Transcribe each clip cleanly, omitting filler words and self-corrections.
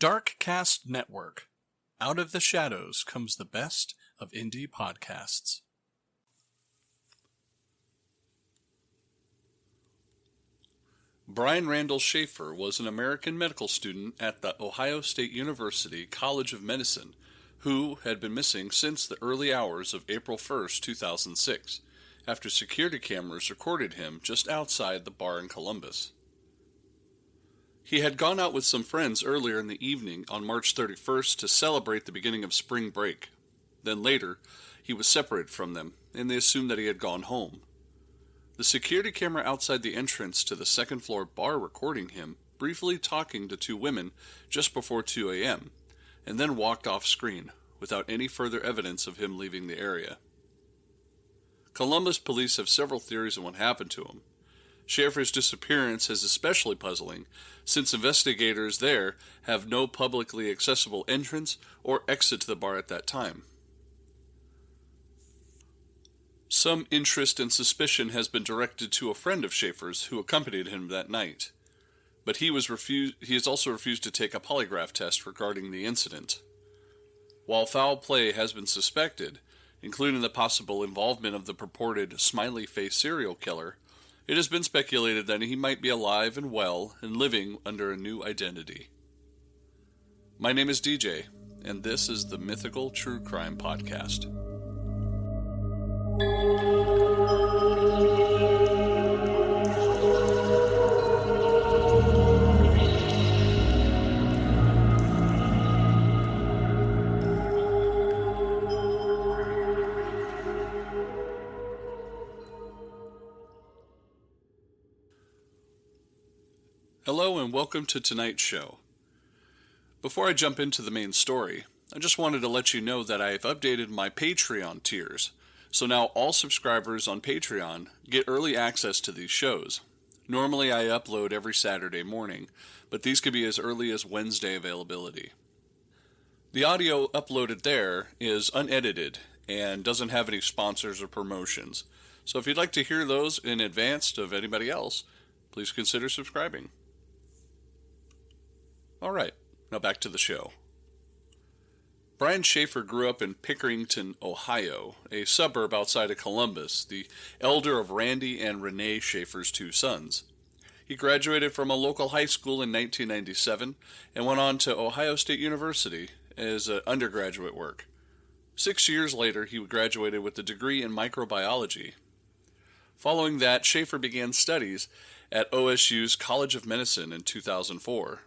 Darkcast Network. Out of the shadows comes the best of indie podcasts. Brian Randall Shaffer was an American medical student at the Ohio State University College of Medicine who had been missing since the early hours of April 1st, 2006, after security cameras recorded him just outside the bar in Columbus. He had gone out with some friends earlier in the evening on March 31st to celebrate the beginning of spring break. Then later, he was separated from them, and they assumed that he had gone home. The security camera outside the entrance to the second-floor bar recording him briefly talking to two women just before 2 a.m., and then walked off screen, without any further evidence of him leaving the area. Columbus police have several theories on what happened to him. Shaffer's disappearance is especially puzzling, since investigators there have no publicly accessible entrance or exit to the bar at that time. Some interest and suspicion has been directed to a friend of Shaffer's who accompanied him that night, but he has also refused to take a polygraph test regarding the incident. While foul play has been suspected, including the possible involvement of the purported Smiley Face serial killer, it has been speculated that he might be alive and well and living under a new identity. My name is DJ, and this is the Mythical True Crime Podcast. Hello and welcome to tonight's show. Before I jump into the main story, I just wanted to let you know that I have updated my Patreon tiers, so now all subscribers on Patreon get early access to these shows. Normally I upload every Saturday morning, but these could be as early as Wednesday availability. The audio uploaded there is unedited and doesn't have any sponsors or promotions, so if you'd like to hear those in advance of anybody else, please consider subscribing. Alright, now back to the show. Brian Shaffer grew up in Pickerington, Ohio, a suburb outside of Columbus, the elder of Randy and Renee Shaffer's two sons. He graduated from a local high school in 1997 and went on to Ohio State University as undergraduate work. 6 years later, he graduated with a degree in microbiology. Following that, Shaffer began studies at OSU's College of Medicine in 2004.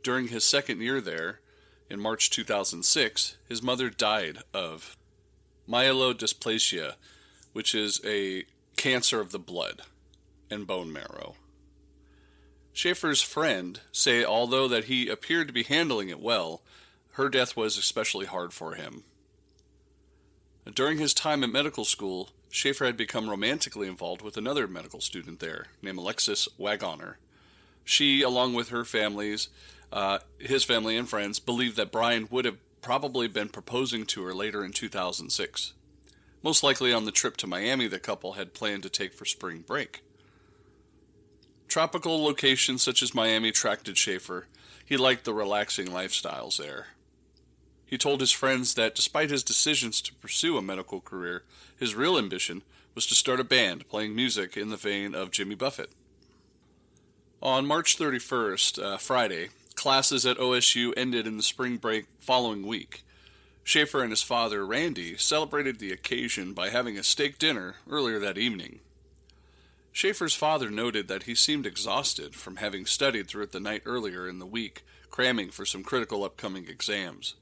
During his second year there, in March 2006, his mother died of myelodysplasia, which is a cancer of the blood and bone marrow. Shaffer's friend say although that he appeared to be handling it well, her death was especially hard for him. During his time at medical school, Shaffer had become romantically involved with another medical student there, named Alexis Wagoner. She, along with her his family and friends, believed that Brian would have probably been proposing to her later in 2006, most likely on the trip to Miami the couple had planned to take for spring break. Tropical locations such as Miami attracted Shaffer. He liked the relaxing lifestyles there. He told his friends that despite his decisions to pursue a medical career, his real ambition was to start a band playing music in the vein of Jimmy Buffett. On March 31st, Friday, classes at OSU ended in the spring break following week. Shaffer and his father, Randy, celebrated the occasion by having a steak dinner earlier that evening. Shaffer's father noted that he seemed exhausted from having studied throughout the night earlier in the week, cramming for some critical upcoming exams.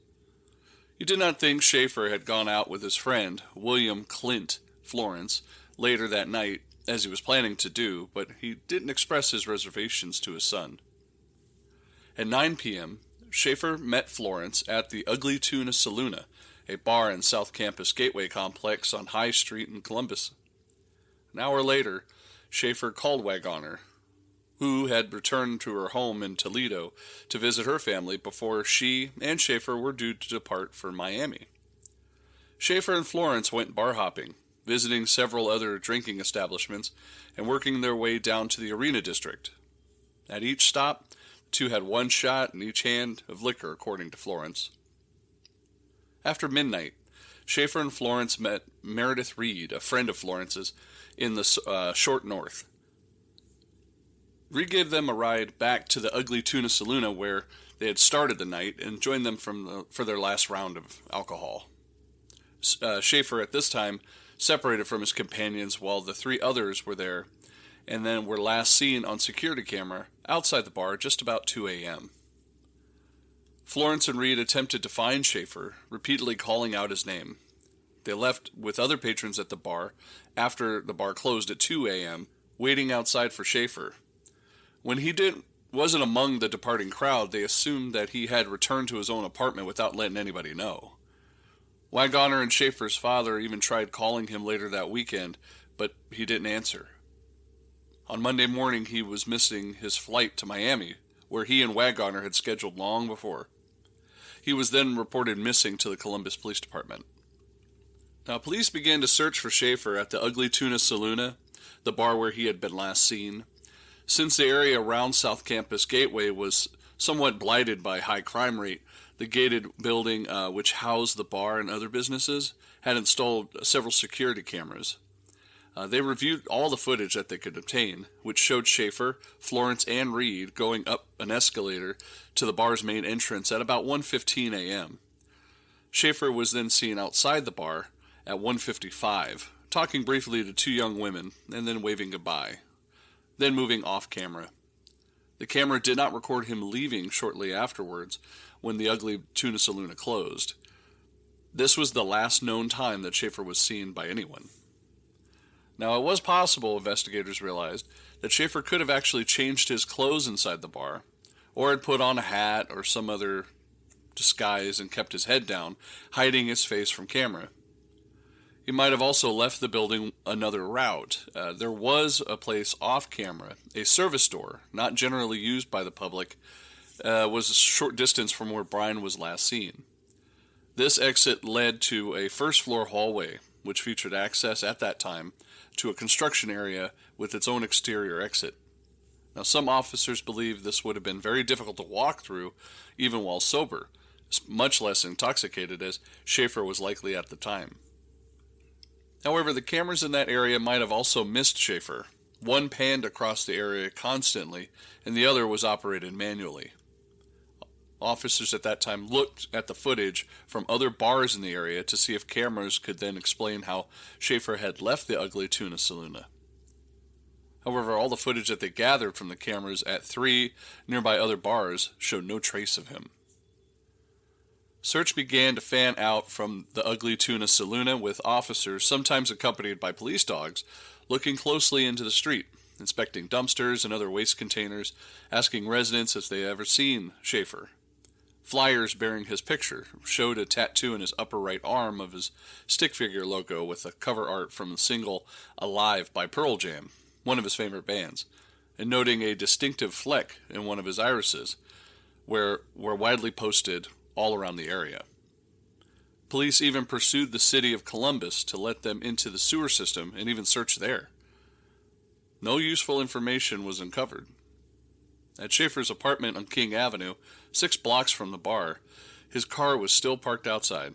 He did not think Shaffer had gone out with his friend, William Clint Florence, later that night, as he was planning to do, but he didn't express his reservations to his son. At 9 p.m., Shaffer met Florence at the Ugly Tuna Saloona, a bar in South Campus Gateway Complex on High Street in Columbus. An hour later, Shaffer called Wagoner, who had returned to her home in Toledo to visit her family before she and Shaffer were due to depart for Miami. Shaffer and Florence went bar hopping, visiting several other drinking establishments and working their way down to the Arena District. At each stop, Two had one shot in each hand of liquor, according to Florence. After midnight, Shaffer and Florence met Meredith Reed, a friend of Florence's, in the short north. Reed gave them a ride back to the Ugly Tuna Saloon where they had started the night and joined them for their last round of alcohol. Shaffer, at this time, separated from his companions while the three others were there, and then were last seen on security camera outside the bar just about 2 a.m. Florence and Reed attempted to find Shaffer, repeatedly calling out his name. They left with other patrons at the bar after the bar closed at 2 a.m., waiting outside for Shaffer. When he wasn't among the departing crowd, they assumed that he had returned to his own apartment without letting anybody know. Waggoner and Shaffer's father even tried calling him later that weekend, but he didn't answer. On Monday morning, he was missing his flight to Miami, where he and Waggoner had scheduled long before. He was then reported missing to the Columbus Police Department. Now, police began to search for Shaffer at the Ugly Tuna Saloon, the bar where he had been last seen. Since the area around South Campus Gateway was somewhat blighted by high crime rate, the gated building, which housed the bar and other businesses, had installed several security cameras. They reviewed all the footage that they could obtain, which showed Shaffer, Florence, and Reed going up an escalator to the bar's main entrance at about 1:15 a.m. Shaffer was then seen outside the bar at 1:55, talking briefly to two young women, and then waving goodbye, then moving off camera. The camera did not record him leaving shortly afterwards when the Ugly Tuna Saloon closed. This was the last known time that Shaffer was seen by anyone. Now, it was possible, investigators realized, that Shaffer could have actually changed his clothes inside the bar, or had put on a hat or some other disguise and kept his head down, hiding his face from camera. He might have also left the building another route. There was a place off camera, a service door, not generally used by the public, was a short distance from where Brian was last seen. This exit led to a first-floor hallway, which featured access at that time to a construction area with its own exterior exit. Now, some officers believe this would have been very difficult to walk through, even while sober, much less intoxicated as Shaffer was likely at the time. However, the cameras in that area might have also missed Shaffer. One panned across the area constantly, and the other was operated manually. Officers at that time looked at the footage from other bars in the area to see if cameras could then explain how Shaffer had left the Ugly Tuna Saloon. However, all the footage that they gathered from the cameras at 3 nearby other bars showed no trace of him. Search began to fan out from the Ugly Tuna Saloon with officers, sometimes accompanied by police dogs, looking closely into the street, inspecting dumpsters and other waste containers, asking residents if they had ever seen Shaffer. Flyers bearing his picture showed a tattoo in his upper right arm of his stick figure logo with a cover art from the single Alive by Pearl Jam, one of his favorite bands, and noting a distinctive fleck in one of his irises, were widely posted all around the area. Police even pursued the city of Columbus to let them into the sewer system and even search there. No useful information was uncovered. At Shaffer's apartment on King Avenue, 6 blocks from the bar, his car was still parked outside.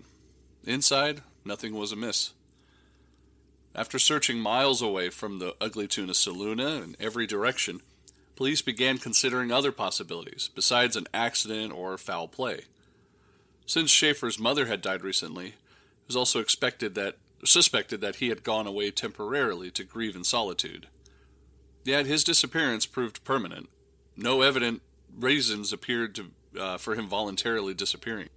Inside, nothing was amiss. After searching miles away from the Ugly Tuna Saloon in every direction, police began considering other possibilities besides an accident or foul play. Since Shaffer's mother had died recently, it was also suspected that he had gone away temporarily to grieve in solitude. Yet his disappearance proved permanent. No evident reasons appeared for him voluntarily disappearing.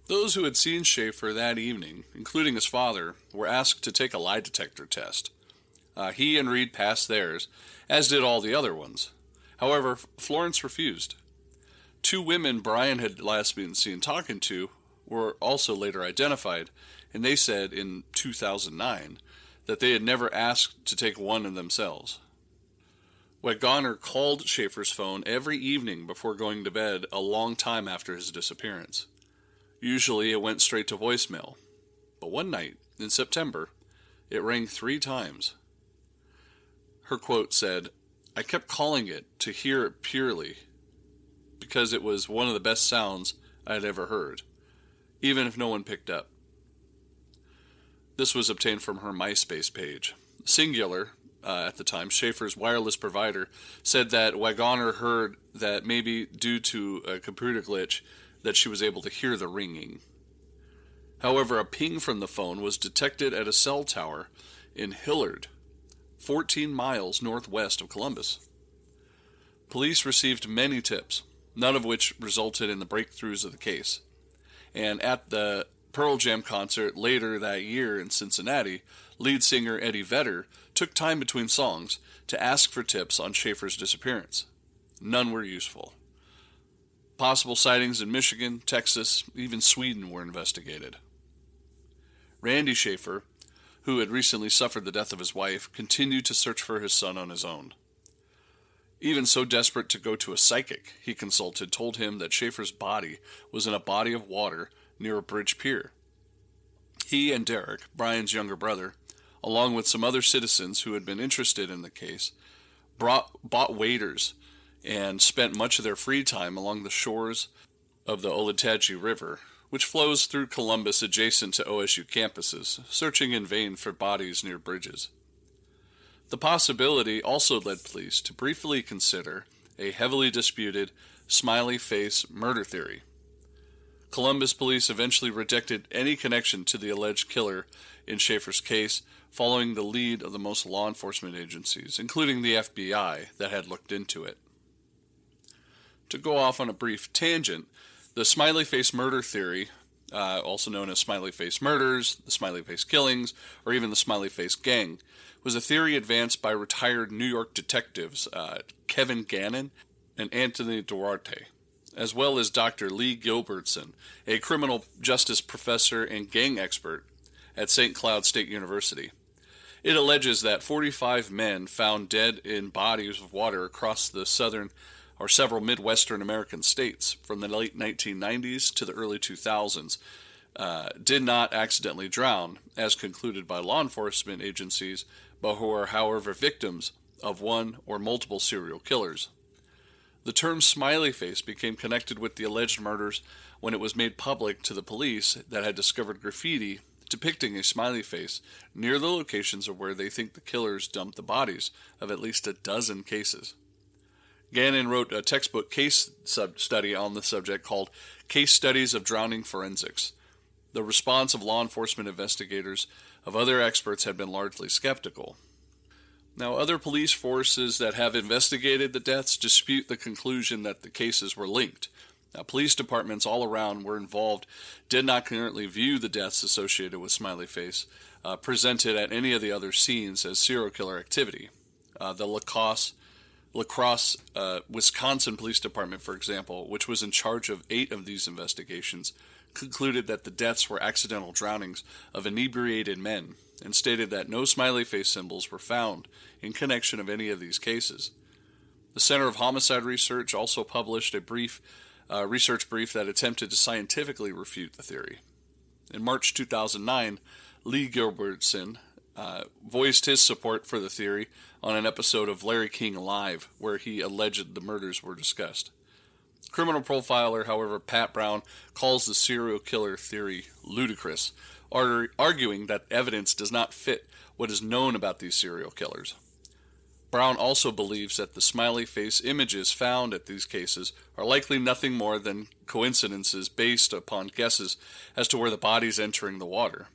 Those who had seen Shaffer that evening, including his father, were asked to take a lie detector test. He and Reed passed theirs, as did all the other ones. However, Florence refused. 2 women Brian had last been seen talking to were also later identified, and they said in 2009 that they had never asked to take one of themselves. Waggoner called Shaffer's phone every evening before going to bed a long time after his disappearance. Usually it went straight to voicemail, but one night, in September, it rang 3 times. Her quote said, "I kept calling it to hear it purely. because it was one of the best sounds I had ever heard, even if no one picked up. This was obtained from her MySpace page. Singular, at the time, Shaffer's wireless provider, said that Wagoner heard that maybe due to a computer glitch that she was able to hear the ringing. However, a ping from the phone was detected at a cell tower in Hillard, 14 miles northwest of Columbus. Police received many tips, none of which resulted in the breakthroughs of the case. And at the Pearl Jam concert later that year in Cincinnati, lead singer Eddie Vedder took time between songs to ask for tips on Shaffer's disappearance. None were useful. Possible sightings in Michigan, Texas, even Sweden were investigated. Randy Shaffer, who had recently suffered the death of his wife, continued to search for his son on his own. Even so desperate to go to a psychic he consulted told him that Shaffer's body was in a body of water near a bridge pier. He and Derek, Brian's younger brother, along with some other citizens who had been interested in the case, bought waders and spent much of their free time along the shores of the Olentangy River, which flows through Columbus adjacent to OSU campuses, searching in vain for bodies near bridges. The possibility also led police to briefly consider a heavily disputed Smiley Face murder theory. Columbus police eventually rejected any connection to the alleged killer in Shaffer's case, following the lead of the most law enforcement agencies, including the FBI, that had looked into it. To go off on a brief tangent, the Smiley Face murder theory, also known as Smiley Face murders, the Smiley Face killings, or even the Smiley Face gang, was a theory advanced by retired New York detectives Kevin Gannon and Anthony Duarte, as well as Dr. Lee Gilbertson, a criminal justice professor and gang expert at St. Cloud State University. It alleges that 45 men found dead in bodies of water across the southern or several Midwestern American states from the late 1990s to the early 2000s did not accidentally drown, as concluded by law enforcement agencies, but who are, however, victims of one or multiple serial killers. The term Smiley Face became connected with the alleged murders when it was made public to the police that had discovered graffiti depicting a smiley face near the locations of where they think the killers dumped the bodies of at least a dozen cases. Gannon wrote a textbook case study on the subject called Case Studies of Drowning Forensics. The response of law enforcement investigators of other experts had been largely skeptical. Now, other police forces that have investigated the deaths dispute the conclusion that the cases were linked. Now, police departments all around were involved did not currently view the deaths associated with Smiley Face presented at any of the other scenes as serial killer activity. The La Crosse, Wisconsin Police Department, for example, which was in charge of 8 of these investigations, concluded that the deaths were accidental drownings of inebriated men and stated that no smiley face symbols were found in connection of any of these cases. The Center of Homicide Research also published a research brief that attempted to scientifically refute the theory. In March 2009, Lee Gilbertson voiced his support for the theory on an episode of Larry King Live, where he alleged the murders were discussed. Criminal profiler, however, Pat Brown, calls the serial killer theory ludicrous, arguing that evidence does not fit what is known about these serial killers. Brown also believes that the smiley face images found at these cases are likely nothing more than coincidences based upon guesses as to where the body's entering the water,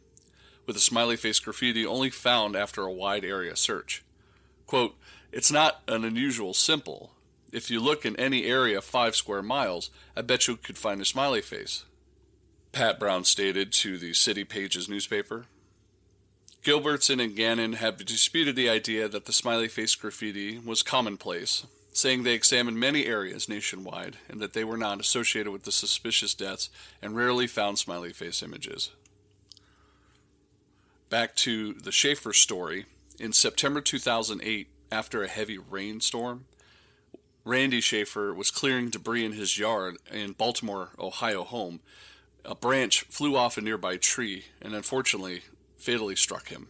with the smiley face graffiti only found after a wide area search. Quote, "It's not an unusual symbol. If you look in any area 5 square miles, I bet you could find a smiley face," Pat Brown stated to the City Pages newspaper. Gilbertson and Gannon have disputed the idea that the smiley face graffiti was commonplace, saying they examined many areas nationwide and that they were not associated with the suspicious deaths and rarely found smiley face images. Back to the Shaffer story. In September 2008, after a heavy rainstorm, Randy Shaffer was clearing debris in his yard in Baltimore, Ohio home. A branch flew off a nearby tree and unfortunately fatally struck him.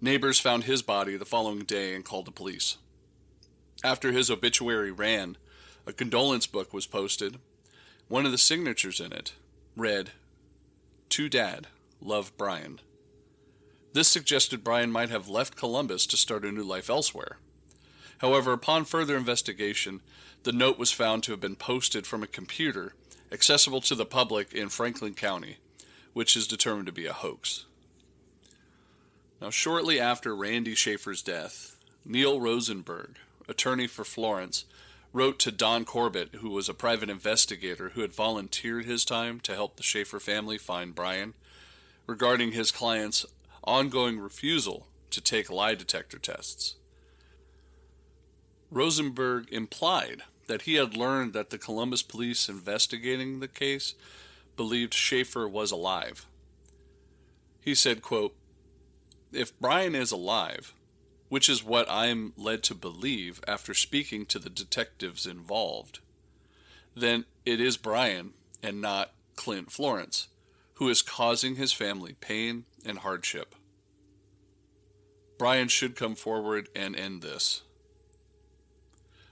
Neighbors found his body the following day and called the police. After his obituary ran, A condolence book was posted. One of the signatures in it read, "To Dad, love Brian." This suggested Brian might have left Columbus to start a new life elsewhere. However, upon further investigation, the note was found to have been posted from a computer accessible to the public in Franklin County, which is determined to be a hoax. Now, shortly after Randy Shaffer's death, Neil Rosenberg, attorney for Florence, wrote to Don Corbett, who was a private investigator who had volunteered his time to help the Shaffer family find Brian, regarding his client's ongoing refusal to take lie detector tests. Rosenberg implied that he had learned that the Columbus police investigating the case believed Shaffer was alive. He said, quote, "If Brian is alive, which is what I'm led to believe after speaking to the detectives involved, then it is Brian and not Clint Florence who is causing his family pain and hardship. Brian should come forward and end this."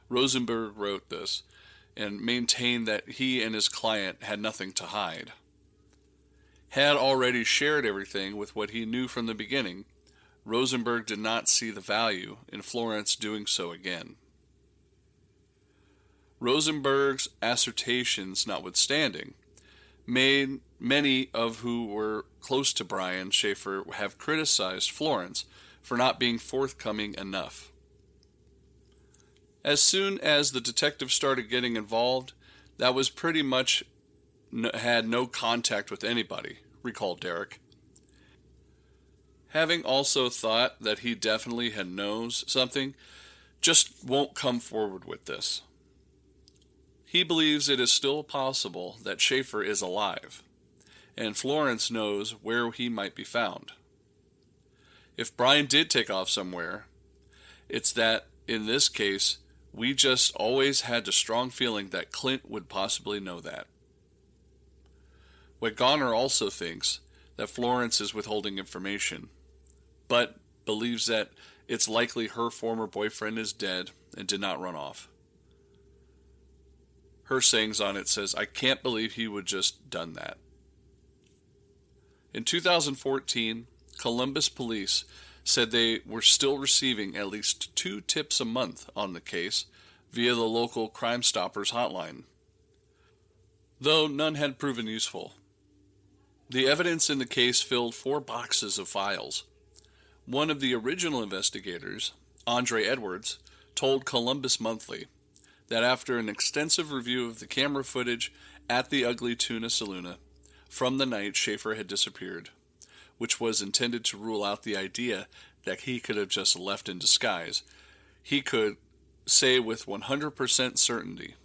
Rosenberg wrote this and maintained that he and his client had nothing to hide. Had already shared everything with what he knew from the beginning, Rosenberg did not see the value in Florence doing so again. Rosenberg's assertions notwithstanding, many of who were close to Brian Shaffer have criticized Florence for not being forthcoming enough. As soon as the detectives started getting involved, that was pretty much had no contact with anybody, recalled Derek. Having also thought that he definitely had knows something, just won't come forward with this. He believes it is still possible that Shaffer is alive, and Florence knows where he might be found. If Brian did take off somewhere, it's that, in this case, we just always had the strong feeling that Clint would possibly know that. Waggoner also thinks that Florence is withholding information, but believes that it's likely her former boyfriend is dead and did not run off. Her sayings on it says, "I can't believe he would just done that." In 2014, Columbus police said they were still receiving at least 2 tips a month on the case via the local Crime Stoppers hotline, though none had proven useful. The evidence in the case filled 4 boxes of files. One of the original investigators, Andre Edwards, told Columbus Monthly that after an extensive review of the camera footage at the Ugly Tuna Saloon from the night Shaffer had disappeared, which was intended to rule out the idea that he could have just left in disguise, he could say with 100% certainty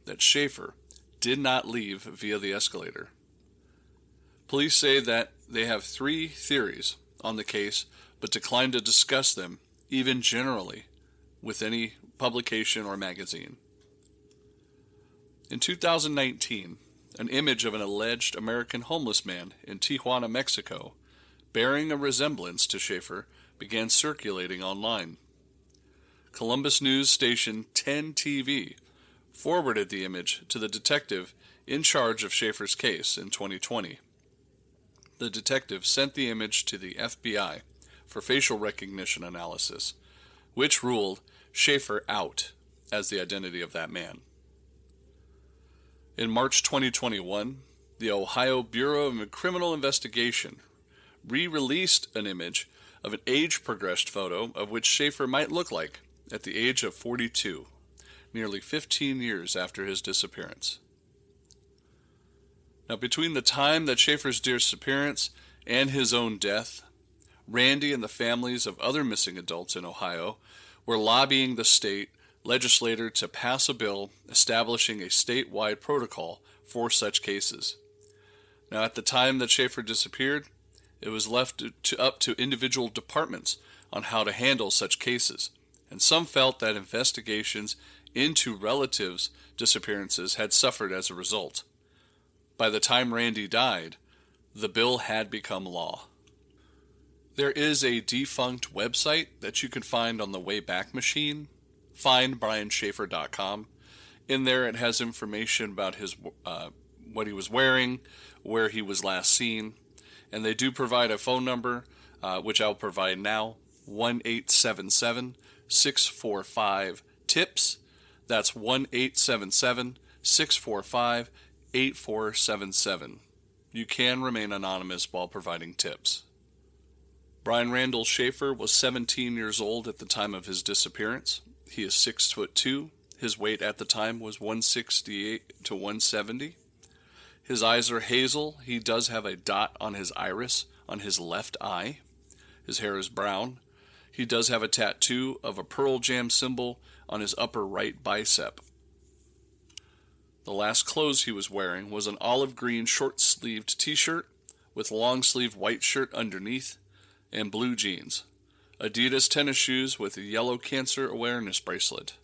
that Shaffer did not leave via the escalator. Police say that they have 3 theories on the case, but decline to discuss them, even generally, with any publication or magazine. In 2019, an image of an alleged American homeless man in Tijuana, Mexico, bearing a resemblance to Shaffer, began circulating online. Columbus news station 10 TV forwarded the image to the detective in charge of Shaffer's case in 2020. The detective sent the image to the FBI for facial recognition analysis, which ruled Shaffer out as the identity of that man. In March 2021, the Ohio Bureau of Criminal Investigation re-released an image of an age-progressed photo of which Shaffer might look like at the age of 42, nearly 15 years after his disappearance. Now, between the time that Shaffer's disappearance and his own death, Randy and the families of other missing adults in Ohio were lobbying the state legislature to pass a bill establishing a statewide protocol for such cases. Now, at the time that Shaffer disappeared, it was left up to individual departments on how to handle such cases, and some felt that investigations into relatives' disappearances had suffered as a result. By the time Randy died, the bill had become law. There is a defunct website that you can find on the Wayback Machine, findbrianshaffer.com. In there, it has information about his what he was wearing, where he was last seen, and they do provide a phone number, which I'll provide now, 1-877-645-TIPS. That's 1-877-645-8477. You can remain anonymous while providing tips. Brian Randall Shaffer was 17 years old at the time of his disappearance. He is 6'2". His weight at the time was 168 to 170. His eyes are hazel. He does have a dot on his iris on his left eye. His hair is brown. He does have a tattoo of a Pearl Jam symbol on his upper right bicep. The last clothes he was wearing was an olive green short-sleeved t-shirt with long-sleeved white shirt underneath and blue jeans. Adidas tennis shoes with a yellow cancer awareness bracelet.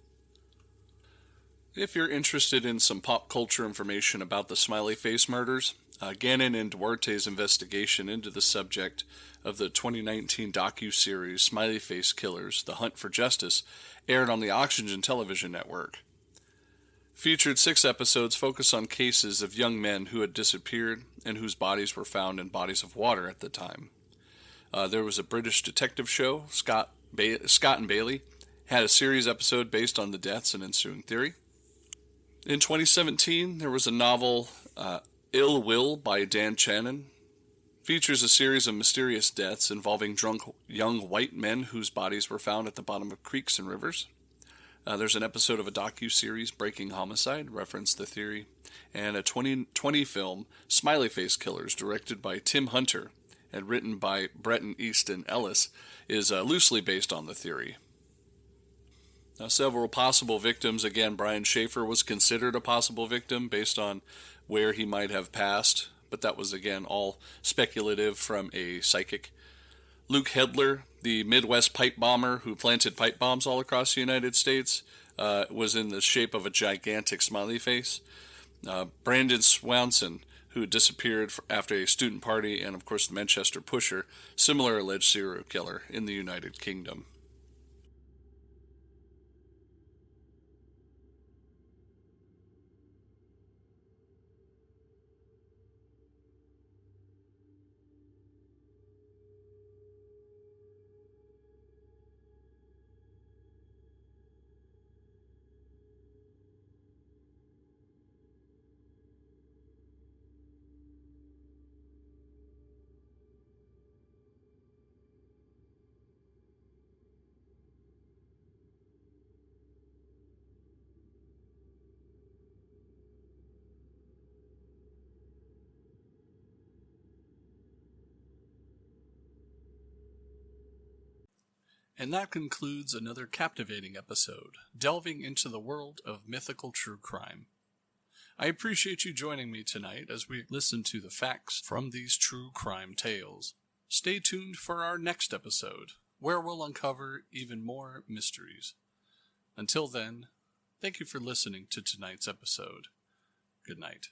If you're interested in some pop culture information about the Smiley Face murders, Gannon and Duarte's investigation into the subject of the 2019 docu-series Smiley Face Killers: The Hunt for Justice aired on the Oxygen television network. Featured 6 episodes focus on cases of young men who had disappeared and whose bodies were found in bodies of water at the time. There was a British detective show, Scott and Bailey, had a series episode based on the deaths and ensuing theory. In 2017, there was a novel, Ill Will by Dan Channon. Features a series of mysterious deaths involving drunk young white men whose bodies were found at the bottom of creeks and rivers. There's an episode of a docu-series, Breaking Homicide, referenced the theory, and a 2020 film, Smiley Face Killers, directed by Tim Hunter and written by Bretton Easton Ellis, is loosely based on the theory. Now, several possible victims. Again, Brian Shaffer was considered a possible victim based on where he might have passed, but that was, again, all speculative from a psychic. Luke Hedler, the Midwest pipe bomber who planted pipe bombs all across the United States, was in the shape of a gigantic smiley face. Brandon Swanson, who disappeared after a student party, and, of course, the Manchester Pusher, similar alleged serial killer in the United Kingdom. And that concludes another captivating episode, delving into the world of mythical true crime. I appreciate you joining me tonight as we listen to the facts from these true crime tales. Stay tuned for our next episode, where we'll uncover even more mysteries. Until then, thank you for listening to tonight's episode. Good night.